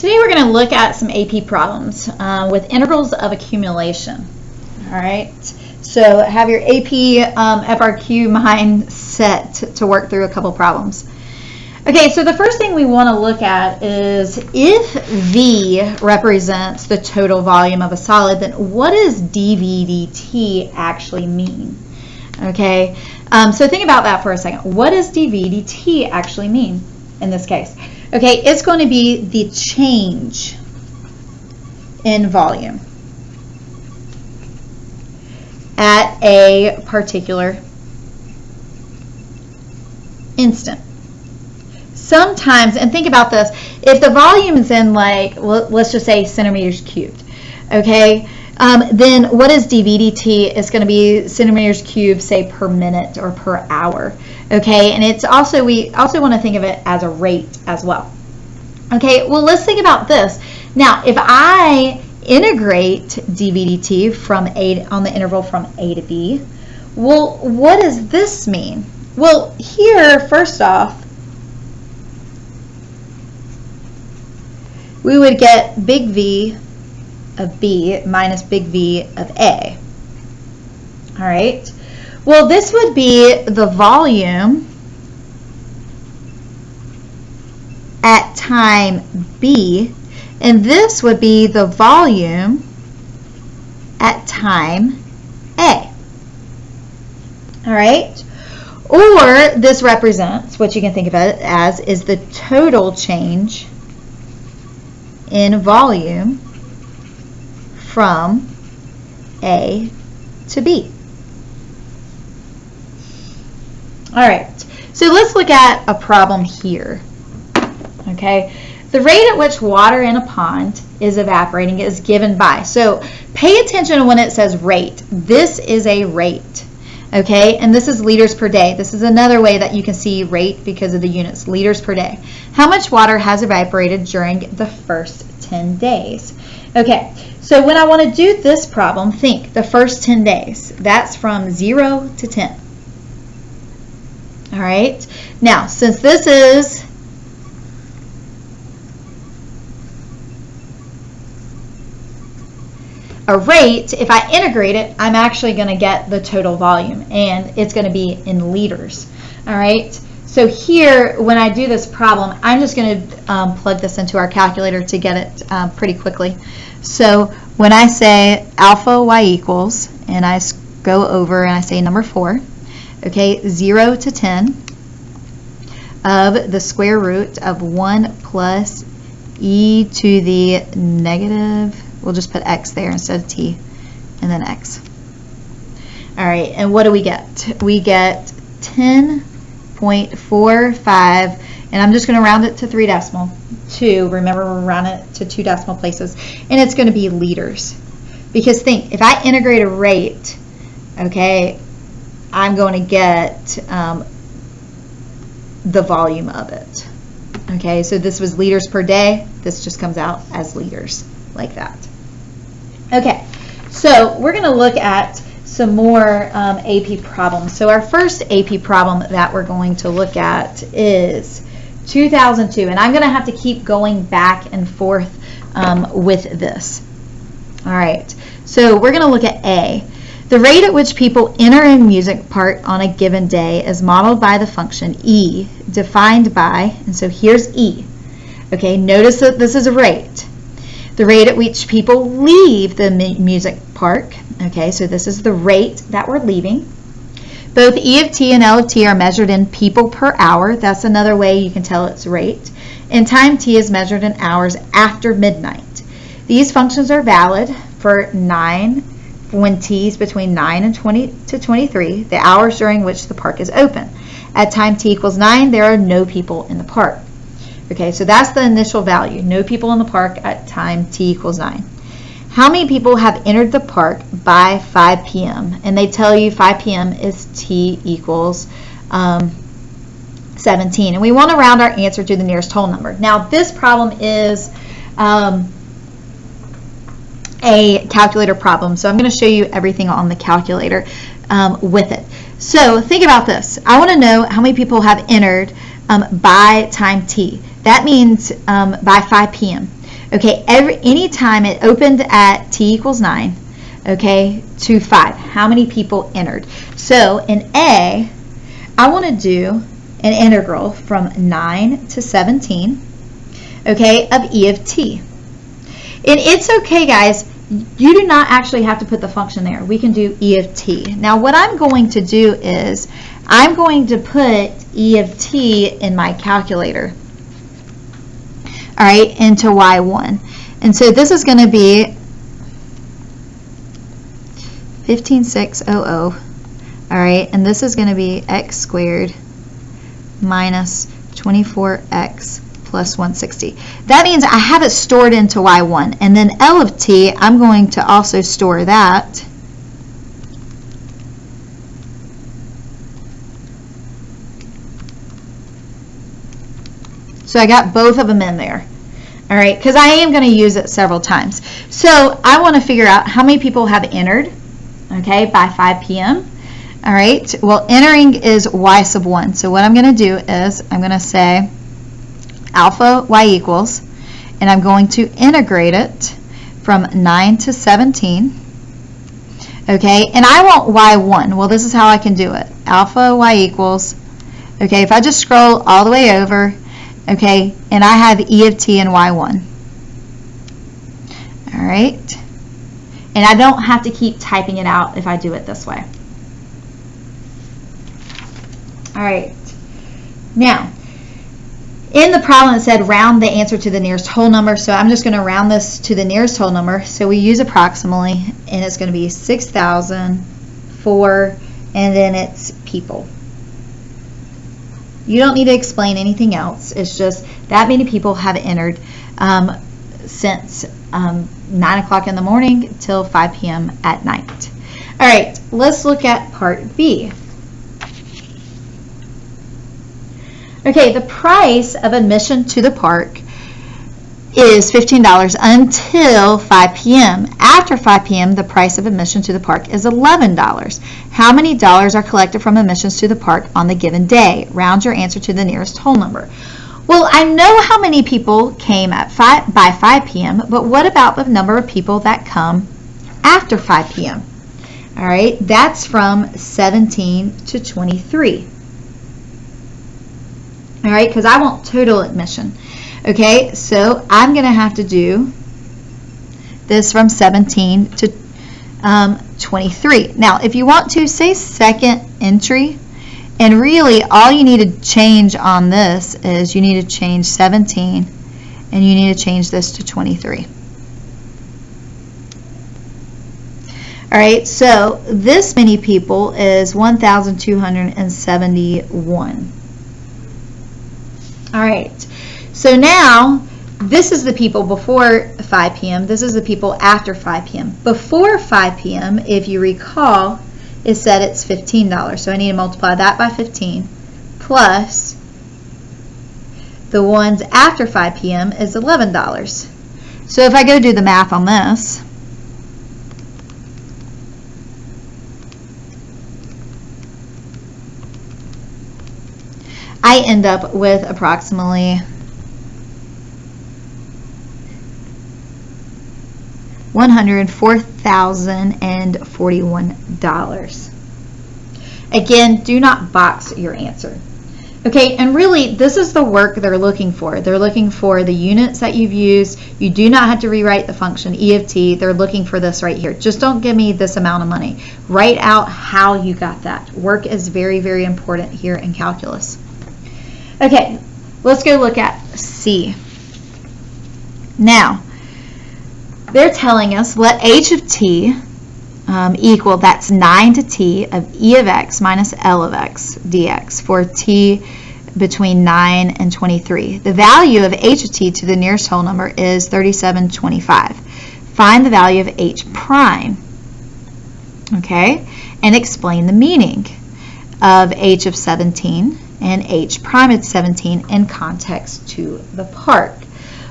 Today we're going to look at some AP problems with intervals of accumulation. All right, so have your AP FRQ mind set to work through a couple problems. Okay, so the first thing we want to look at is if V represents the total volume of a solid, then what does dV dt actually mean? Okay, so think about that for a second. What does dV dt actually mean in this case? Okay, it's going to be the change in volume at a particular instant. Sometimes, and think about this, if the volume is in, like, let's just say centimeters cubed, okay, then what is dV dt? It's going to be centimeters cubed, say, per minute or per hour, okay, and it's also, we also want to think of it as a rate as well. Okay, well, let's think about this. Now, if I integrate dV dt from A, on the interval from A to B, well, what does this mean? Well, here, first off, we would get big V of B minus big V of A. All right. Well, this would be the volume at time B, and this would be the volume at time A. All right. Or this represents, what you can think of it as, is the total change in volume from A to B. All right, so let's look at a problem here. Okay, the rate at which water in a pond is evaporating is given by. So pay attention when it says rate. This is a rate. Okay, and this is liters per day. This is another way that you can see rate because of the units, liters per day. How much water has evaporated during the first 10 days? Okay, so when I want to do this problem, think the first 10 days. That's from 0 to 10. All right, now since this is a rate, if I integrate it, I'm actually going to get the total volume, and it's going to be in liters. All right, so here, when I do this problem, I'm just going to plug this into our calculator to get it pretty quickly. So when I say alpha y equals, and I go over and I say number 4, okay, 0 to 10 of the square root of 1 plus e to the negative, we'll just put x there instead of t, and then x. All right, and what do we get? We get 10.45, and I'm just going to round it to 3 decimal. 2, remember we're rounding it to 2 decimal places, and it's going to be liters. Because think, if I integrate a rate, okay, I'm going to get the volume of it. Okay, so this was liters per day. This just comes out as liters, like that. Okay, so we're going to look at some more AP problems. So our first AP problem that we're going to look at is 2002, and I'm going to have to keep going back and forth with this. All right, so we're going to look at A. The rate at which people enter a music part on a given day is modeled by the function E, defined by, and so here's E. Okay, notice that this is a rate. The rate at which people leave the music park, okay, so this is the rate that we're leaving. Both E of t and L of t are measured in people per hour. That's another way you can tell it's rate. And time t is measured in hours after midnight. These functions are valid for 9, when t is between 9 and 20 to 23, the hours during which the park is open. At time t equals 9, there are no people in the park. Okay, so that's the initial value, no people in the park at time t equals 9. How many people have entered the park by 5 p.m.? And they tell you 5 p.m. is t equals 17. And we want to round our answer to the nearest whole number. Now, this problem is a calculator problem, so I'm going to show you everything on the calculator with it. So think about this. I want to know how many people have entered by time t. That means by 5 p.m. Okay, anytime it opened at t equals 9, okay, to 5, how many people entered? So in A, I want to do an integral from 9 to 17, okay, of e of t. And it's okay, guys, you do not actually have to put the function there. We can do e of t. Now what I'm going to do is I'm going to put e of t in my calculator, all right, into y1. And so this is going to be 15600, all right, and this is going to be x squared minus 24x plus 160. That means I have it stored into y1, and then L of t, I'm going to also store that. So I got both of them in there, all right, because I am going to use it several times. So I want to figure out how many people have entered, okay, by 5 p.m. All right, well, entering is y sub 1. So what I'm going to do is I'm going to say alpha y equals, and I'm going to integrate it from 9 to 17, okay, and I want y1. Well, this is how I can do it. Alpha y equals, okay, if I just scroll all the way over, okay, and I have e of t and y1, all right, and I don't have to keep typing it out if I do it this way. All right, now, in the problem it said round the answer to the nearest whole number, so I'm just going to round this to the nearest whole number. So we use approximately, and it's going to be 6,004, and then it's people. You don't need to explain anything else. It's just that many people have entered since 9 o'clock in the morning till 5 p.m. at night. All right, let's look at part B. Okay, the price of admission to the park is $15 until 5 p.m. After 5 p.m., the price of admission to the park is $11. How many dollars are collected from admissions to the park on the given day? Round your answer to the nearest whole number. Well, I know how many people came at by 5 p.m., but what about the number of people that come after 5 p.m.? All right, that's from 17 to 23. All right, because I want total admission. Okay, so I'm going to have to do this from 17 to 23. Now, if you want to, say second entry, and really all you need to change on this is you need to change 17, and you need to change this to 23. All right, so this many people is 1,271. All right, so now this is the people before 5 p.m. This is the people after 5 p.m. Before 5 p.m., if you recall, it said it's $15. So I need to multiply that by 15 plus the ones after 5 p.m. is $11. So if I go do the math on this, I end up with approximately $104,041. Again, do not box your answer. Okay, and really, this is the work they're looking for. They're looking for the units that you've used. You do not have to rewrite the function e of t. They're looking for this right here. Just don't give me this amount of money. Write out how you got that. Work is very, very important here in calculus. Okay, let's go look at C. Now, they're telling us let h of t equal, that's 9 to t of e of x minus L of x dx for t between 9 and 23. The value of h of t to the nearest whole number is 3725. Find the value of h prime, okay, and explain the meaning of h of 17 and h prime at 17 in context to the park.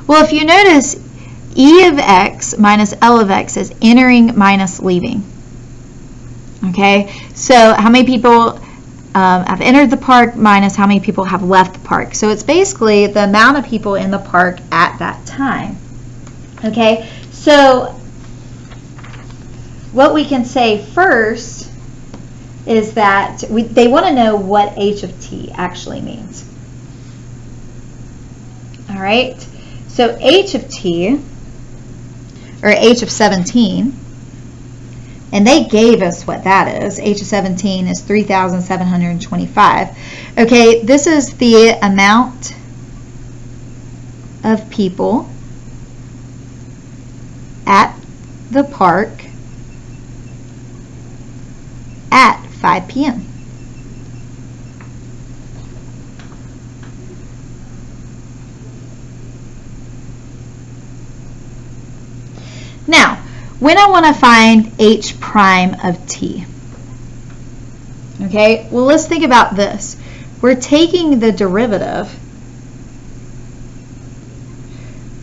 Well, if you notice, e of x minus L of x is entering minus leaving. Okay, so how many people have entered the park minus how many people have left the park. So it's basically the amount of people in the park at that time. Okay, so what we can say first is that they want to know what h of t actually means. All right, so h of t, or h of 17, and they gave us what that is. H of 17 is 3,725. Okay, this is the amount of people at the park at 5 p.m. Now, when I want to find h prime of t, okay, well, let's think about this. We're taking the derivative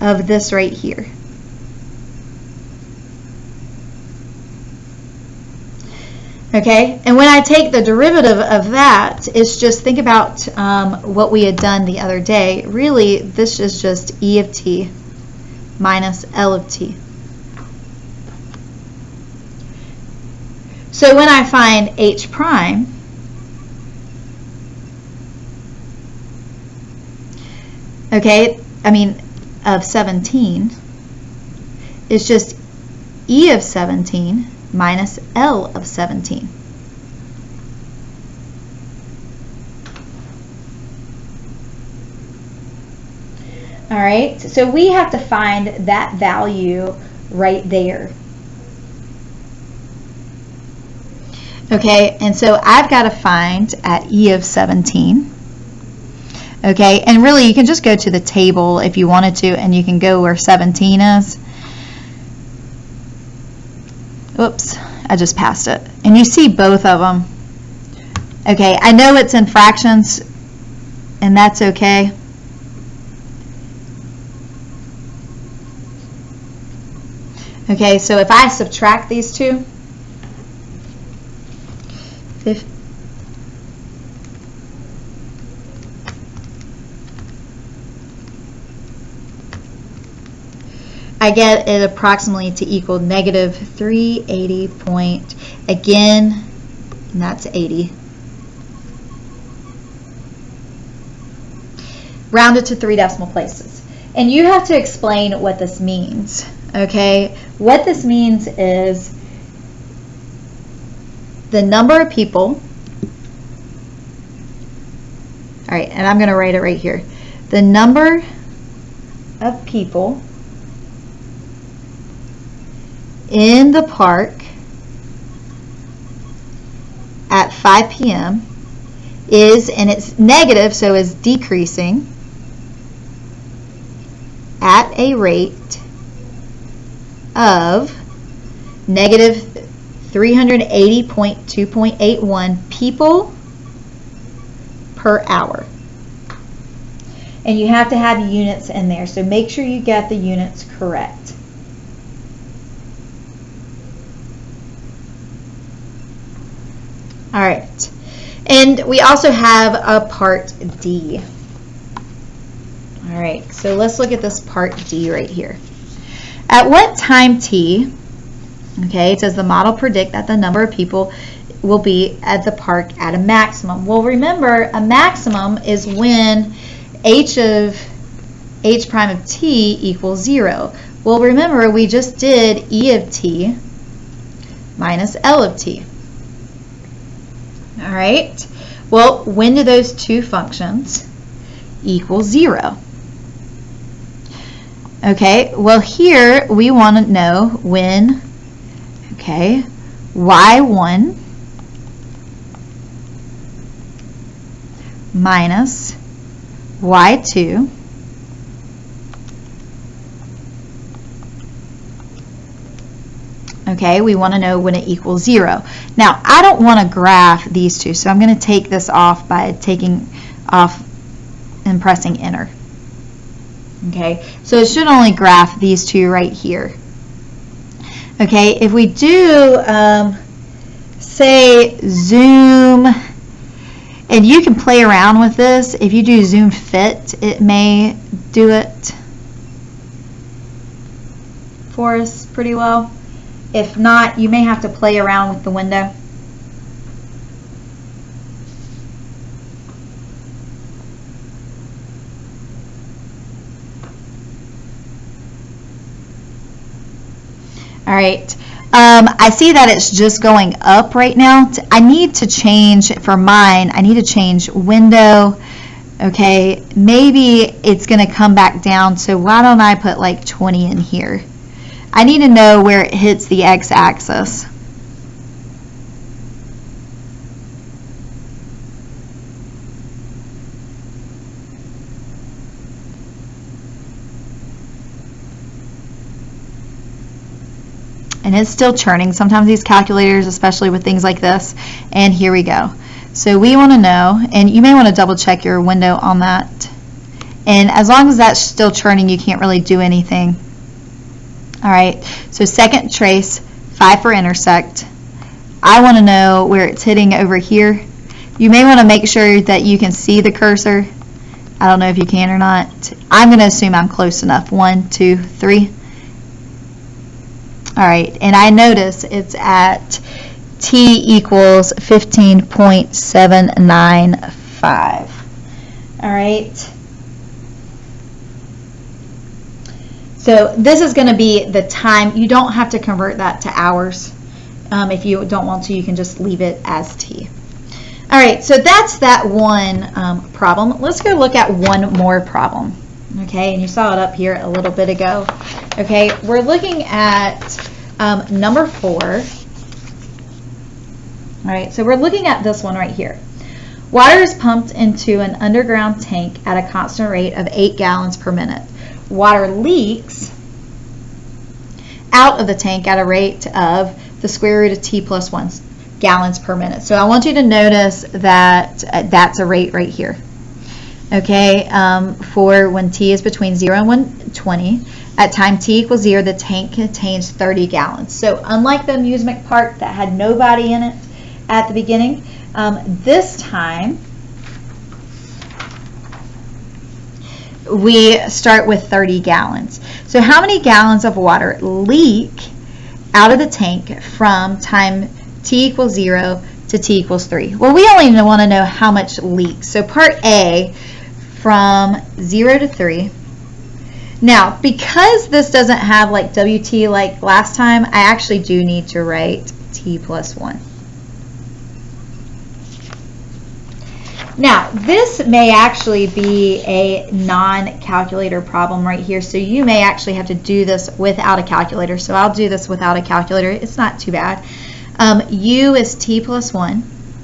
of this right here. Okay, and when I take the derivative of that, it's just, think about what we had done the other day. Really, this is just e of t minus L of t. So when I find h prime, okay, of 17, it's just e of 17 minus L of 17. All right, so we have to find that value right there. Okay, and so I've got to find at e of 17. Okay, and really you can just go to the table if you wanted to, and you can go where 17 is. Oops, I just passed it. And you see both of them. Okay, I know it's in fractions, and that's okay. Okay, so if I subtract these two, I get it approximately to equal negative 380 point, again, and that's 80. Rounded to 3 decimal places. And you have to explain what this means, okay? What this means is the number of people, all right, and I'm going to write it right here. The number of people in the park at 5 p.m. is, and it's negative, so it's decreasing at a rate of negative 380.2.81 people per hour. And you have to have units in there, so make sure you get the units correct. All right, and we also have a part D. All right, so let's look at this part D right here. At what time t, okay, it says the model predict that the number of people will be at the park at a maximum. Well, remember, a maximum is when h prime of t equals 0. Well, remember, we just did e of t minus L of t. All right, well, when do those two functions equal 0? Okay, well, here we want to know when, okay, y1 minus y2 okay, we want to know when it equals 0. Now, I don't want to graph these two, so I'm going to take this off by taking off and pressing enter. Okay, so it should only graph these two right here. Okay, if we do, say, zoom, and you can play around with this. If you do zoom fit, it may do it. for us pretty well? If not, you may have to play around with the window. All right. I see that it's just going up right now. I need to change, for mine, I need to change window. Okay, maybe it's going to come back down, so why don't I put like 20 in here? I need to know where it hits the x-axis. And it's still churning. Sometimes these calculators, especially with things like this, and here we go. So we want to know, and you may want to double check your window on that. And as long as that's still churning, you can't really do anything. All right, so second trace, 5 for intersect. I want to know where it's hitting over here. You may want to make sure that you can see the cursor. I don't know if you can or not. I'm going to assume I'm close enough. 1, 2, 3. All right, and I notice it's at t equals 15.795. All right. So this is going to be the time. You don't have to convert that to hours. If you don't want to, you can just leave it as t. All right, so that's that one problem. Let's go look at one more problem. Okay, and you saw it up here a little bit ago. Okay, we're looking at number 4. All right, so we're looking at this one right here. Water is pumped into an underground tank at a constant rate of 8 gallons per minute. Water leaks out of the tank at a rate of the square root of t plus 1 gallons per minute. So I want you to notice that that's a rate right here. Okay, for when t is between 0 and 120, at time t equals 0, the tank contains 30 gallons. So unlike the amusement park that had nobody in it at the beginning, this time we start with 30 gallons. So how many gallons of water leak out of the tank from time t equals 0 to t equals 3? Well, we only want to know how much leaks. So part A, from 0 to 3. Now, because this doesn't have like WT like last time, I actually do need to write t plus 1. Now, this may actually be a non-calculator problem right here, so you may actually have to do this without a calculator. So I'll do this without a calculator. It's not too bad. U is t plus 1.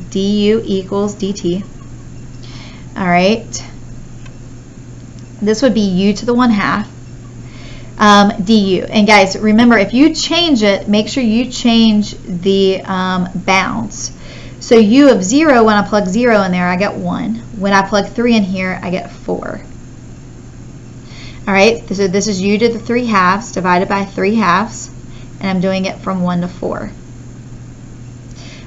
du equals dt. All right. This would be u to the 1/2 du. And guys, remember, if you change it, make sure you change the bounds. So u of 0, when I plug 0 in there, I get 1. When I plug 3 in here, I get 4. All right, so this is u to the 3/2 divided by 3/2, and I'm doing it from 1 to 4.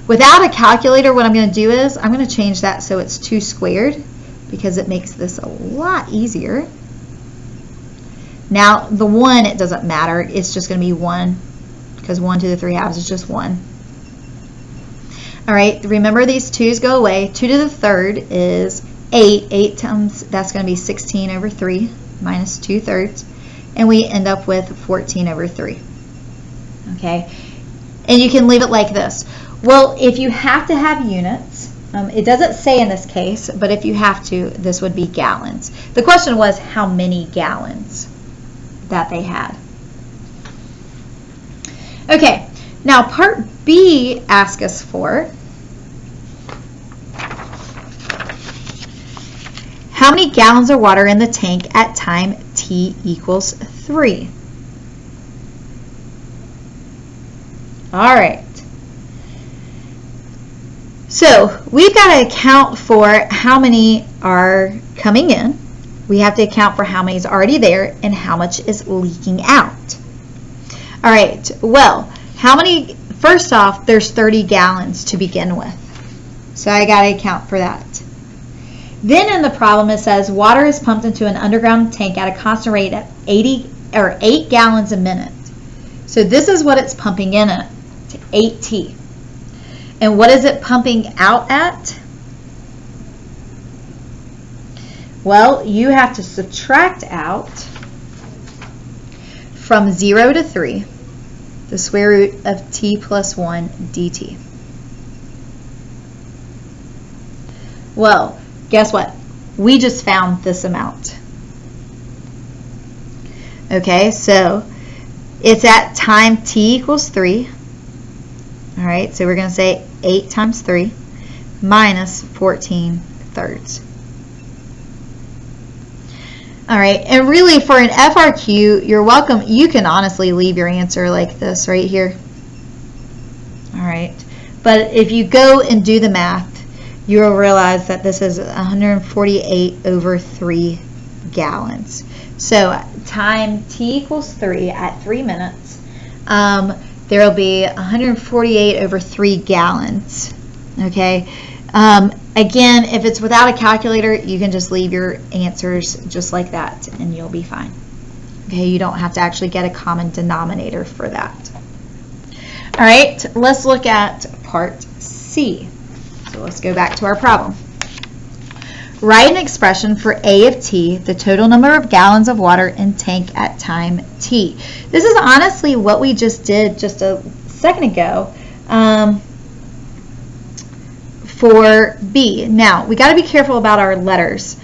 Without a calculator, what I'm going to do is I'm going to change that so it's 2 squared, because it makes this a lot easier. Now, the 1, it doesn't matter. It's just going to be 1, because 1 to the 3/2 is just 1. All right, remember these 2's go away. 2 to the 3rd is 8. 8 times, that's going to be 16 over 3 minus 2/3. And we end up with 14 over 3. Okay, and you can leave it like this. Well, if you have to have units, it doesn't say in this case, but if you have to, this would be gallons. The question was how many gallons that they had. Okay, now part B asks us for how many gallons of water in the tank at time t equals 3. All right. So we've got to account for how many are coming in. We have to account for how many is already there and how much is leaking out. All right, well, how many, first off, there's 30 gallons to begin with. So I got to account for that. Then in the problem it says water is pumped into an underground tank at a constant rate of 8 gallons a minute. So this is what it's pumping in at, to 8t. And what is it pumping out at? Well, you have to subtract out from 0 to 3 the square root of t plus 1 dt. Well, guess what? We just found this amount. Okay, so it's at time t equals 3. All right, so we're going to say 8 times 3 minus 14 thirds. All right, and really for an FRQ, you're welcome. You can honestly leave your answer like this right here. All right, but if you go and do the math, you will realize that this is 148 over 3 gallons. So time t equals 3 at 3 minutes, there will be 148 over 3 gallons. Okay. Again, if it's without a calculator, you can just leave your answers just like that and you'll be fine. Okay, you don't have to actually get a common denominator for that. All right, let's look at part C. So let's go back to our problem. Write an expression for A of t, the total number of gallons of water in tank at time t. This is honestly what we just did just a second ago for B. Now, we got to be careful about our letters.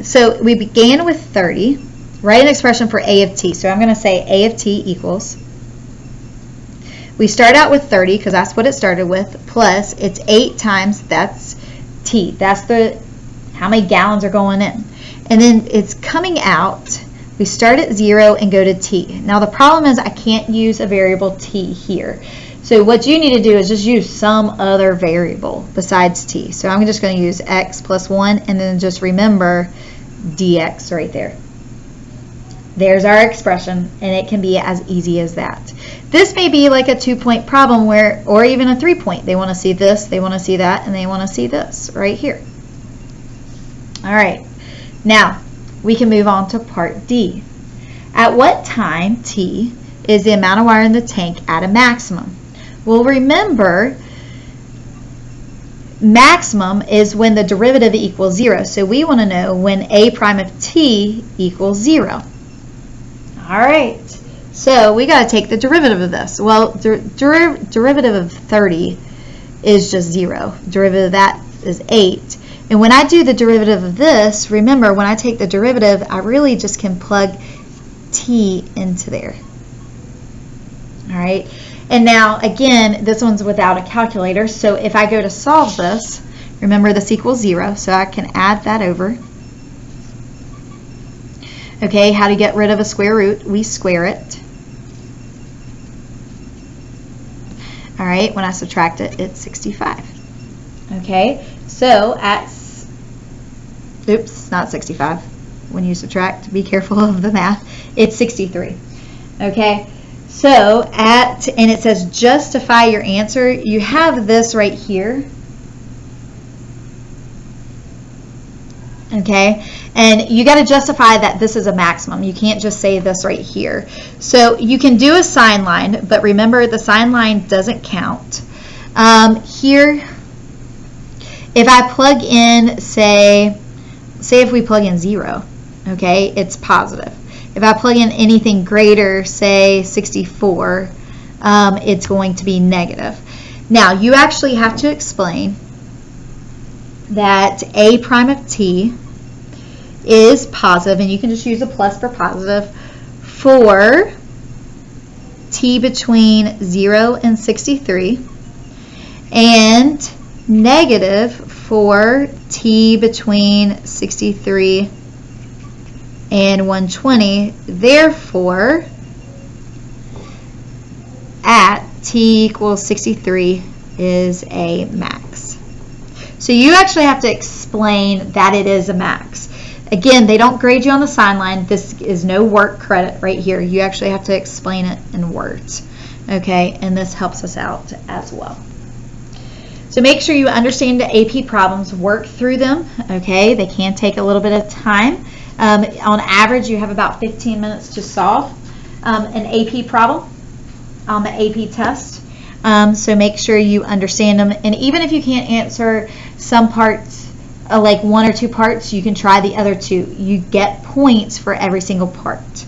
So we began with 30. Write an expression for A of t. So I'm going to say A of t equals. We start out with 30 because that's what it started with, plus it's 8 times, that's t. That's the how many gallons are going in. And then it's coming out. We start at 0 and go to t. Now the problem is I can't use a variable t here. So what you need to do is just use some other variable besides t. So I'm just going to use x plus 1 and then just remember dx right there. There's our expression, and it can be as easy as that. This may be like a 2-point problem where, or even a 3-point. They want to see this, they want to see that, and they want to see this right here. All right, now we can move on to part D. At what time t is the amount of water in the tank at a maximum? Well, remember, maximum is when the derivative equals 0. So we want to know when a prime of t equals 0. All right, so we got to take the derivative of this. Well, derivative of 30 is just 0. Derivative of that is 8. And when I do the derivative of this, remember, when I take the derivative, I really just can plug t into there. All right, and now, again, this one's without a calculator, so if I go to solve this, remember this equals 0, so I can add that over. Okay, how to get rid of a square root? We square it. All right, when I subtract it, it's 65. Okay, so at, oops, not 65. When you subtract, be careful of the math. It's 63. Okay, so at, and it says justify your answer. You have this right here. Okay, and you got to justify that this is a maximum. You can't just say this right here. So you can do a sign line, but remember the sign line doesn't count. Here, if I plug in, say if we plug in 0, okay, it's positive. If I plug in anything greater, say 64, it's going to be negative. Now, you actually have to explain that a prime of t is positive, and you can just use a plus for positive, for t between 0 and 63, and negative for t between 63 and 120. Therefore, at t equals 63 is a max. So you actually have to explain that it is a max. Again, they don't grade you on the sign line. This is no work credit right here. You actually have to explain it in words. Okay, and this helps us out as well. So make sure you understand the AP problems, work through them. Okay, they can take a little bit of time. On average, you have about 15 minutes to solve an AP problem. on the AP test. So make sure you understand them. And even if you can't answer some parts, like 1 or 2 parts, you can try the other 2. You get points for every single part.